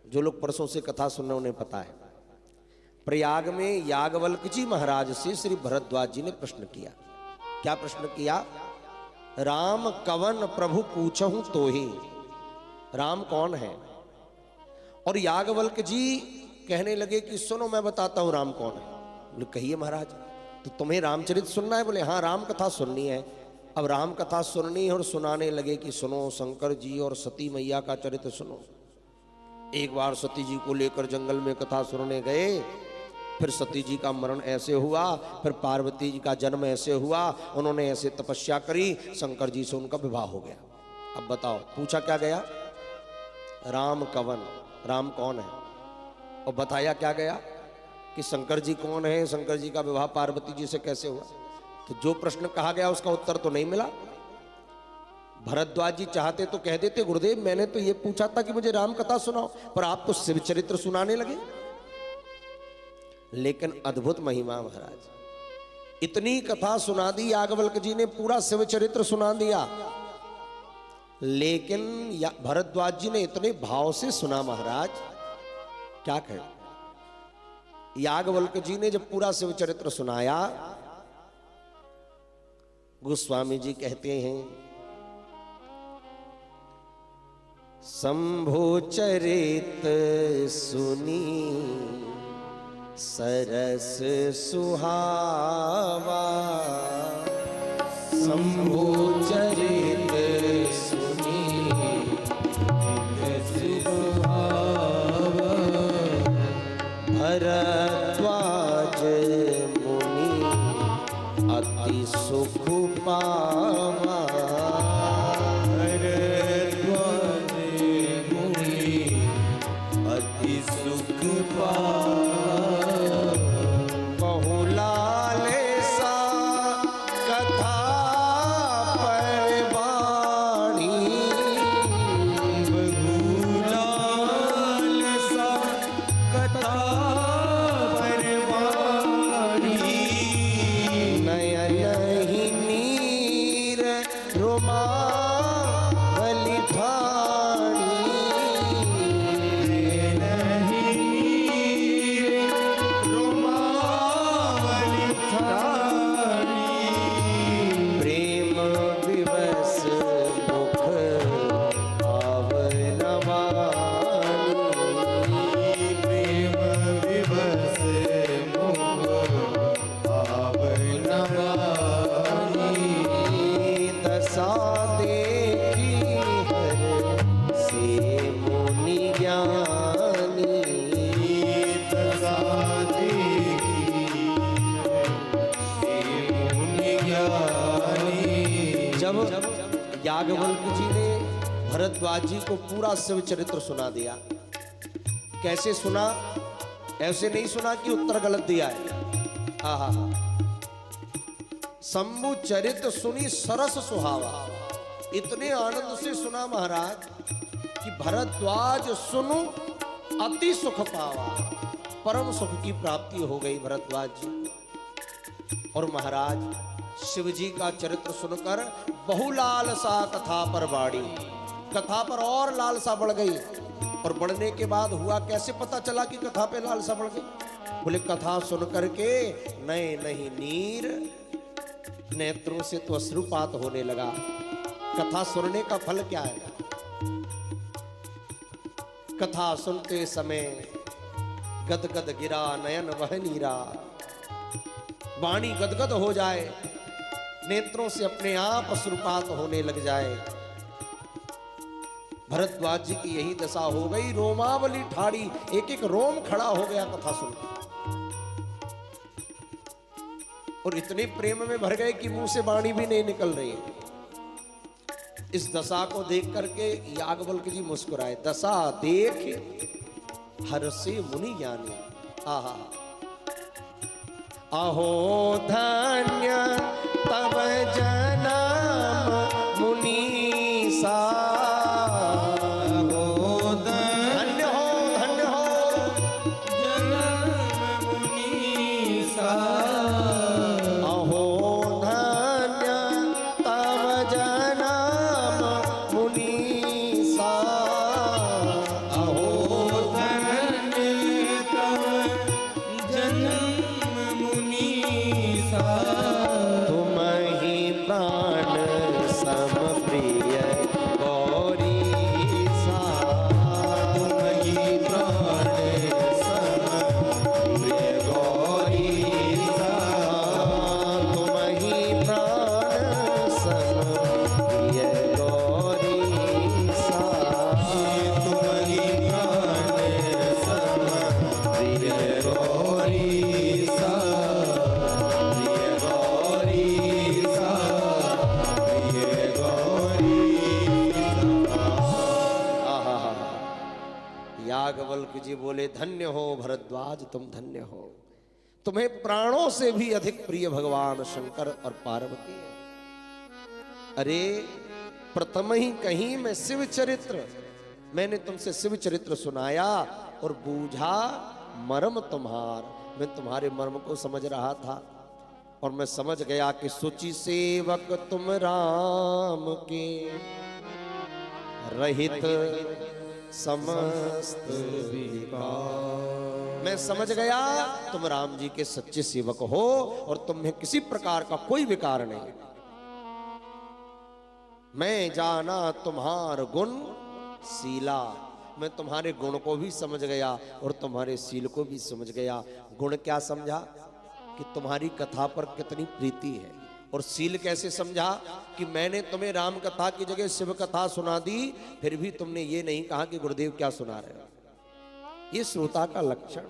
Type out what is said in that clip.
जो लोग परसों से कथा सुन रहे उन्हें पता है। प्रयाग में याज्ञवल्क जी महाराज से श्री भरद्वाज जी ने प्रश्न किया। क्या प्रश्न किया? राम कवन प्रभु पूछहूं तो ही, राम कौन है? और याज्ञवल्क जी कहने लगे कि सुनो मैं बताता हूं राम कौन है। बोले कहिए महाराज। तो तुम्हें रामचरित सुनना है? बोले हाँ राम कथा सुननी है। अब राम कथा सुननी है और सुनाने लगे कि सुनो शंकर जी और सती मैया का चरित्र सुनो। एक बार सती जी को लेकर जंगल में कथा सुनने गए, फिर सती जी का मरण ऐसे हुआ, फिर पार्वती जी का जन्म ऐसे हुआ, उन्होंने ऐसे तपस्या करी, शंकर जी से उनका विवाह हो गया। अब बताओ पूछा क्या गया? राम कवन, राम कौन है? और बताया क्या गया कि शंकर जी कौन है, शंकर जी का विवाह पार्वती जी से कैसे हुआ। तो जो प्रश्न कहा गया उसका उत्तर तो नहीं मिला। भरद्वाज जी चाहते तो कह देते गुरुदेव मैंने तो ये पूछा था कि मुझे राम कथा सुनाओ, पर आप तो शिव चरित्र सुनाने लगे। लेकिन अद्भुत महिमा महाराज, इतनी कथा सुना दी याज्ञवल्क जी ने, पूरा शिव चरित्र सुना दिया, लेकिन भरद्वाज जी ने इतने भाव से सुना महाराज, क्या कहें। याज्ञवल्क जी ने जब पूरा शिव चरित्र सुनाया, गोस्वामी जी कहते हैं शंभु चरित सुनी सरस सुहावा, शंभु चरित सुनी सुहावा, भरद्वाज मुनि अति सुख पावा, भरद्वाज मुनि अति सुख पावा, बहुलाल सा कथा परवाणी, बहुलाल सा कथा परवाणी, नयन ही नीर रोमावली ठाणी, याज्ञवल्क जी ने भरद्वाज जी को पूरा शिव चरित्र सुना दिया। कैसे सुना? ऐसे नहीं सुना कि उत्तर गलत दिया है। आहा, शंभु चरित सुनी सरस सुहावा, इतने आनंद से सुना महाराज कि भरद्वाज सुनो अति सुख पावा, परम सुख की प्राप्ति हो गई भरद्वाज जी। और महाराज शिव जी का चरित्र सुनकर बहुलालसा कथा पर बाड़ी, कथा पर और लालसा बढ़ गई। और बढ़ने के बाद हुआ कैसे पता चला कि कथा पे लालसा बढ़ गई? बोले कथा सुन करके नए नहीं नीर नेत्रों से तो अश्रुपात होने लगा। कथा सुनने का फल क्या है? कथा सुनते समय गदगद गिरा नयन वह नीरा, वाणी गदगद हो जाए, नेत्रों से अपने आप अश्रुपात होने लग जाए। भरद्वाज जी की यही दशा हो गई, रोमावली ठाड़ी, एक एक रोम खड़ा हो गया कथा सुनकर। और इतने प्रेम में भर गए कि मुंह से वाणी भी नहीं निकल रही है। इस दशा को देख करके याज्ञवल्क जी मुस्कुराए। दशा देख हर्षे मुनि ज्ञानी, आहा अहो धन्य तब जन्म मुनीसा, अहो धन्य हो जन्म मुनीसा, अहो धन्य तब जन्म मुनीसा, अहो याज्ञवल्क्य जी बोले, धन्य हो भरद्वाज, तुम धन्य हो, तुम्हें प्राणों से भी अधिक प्रिय भगवान शंकर और पार्वती है। अरे प्रथम ही कहीं मैं शिव चरित्र, मैंने तुमसे शिव चरित्र सुनाया और बूझा मर्म तुम्हार, मैं तुम्हारे मर्म को समझ रहा था और मैं समझ गया कि सुचि सेवक तुम राम के, रहित समस्त विकार। मैं समझ गया तुम राम जी के सच्चे सेवक हो और तुम में किसी प्रकार का कोई विकार नहीं। मैं जाना तुम्हार गुण शीला, मैं तुम्हारे गुण को भी समझ गया और तुम्हारे शील को भी समझ गया। गुण क्या समझा कि तुम्हारी कथा पर कितनी प्रीति है, और शील कैसे समझा कि मैंने तुम्हें राम कथा की जगह शिव कथा सुना दी, फिर भी तुमने ये नहीं कहा कि गुरुदेव क्या सुना रहे हो। ये श्रोता का लक्षण।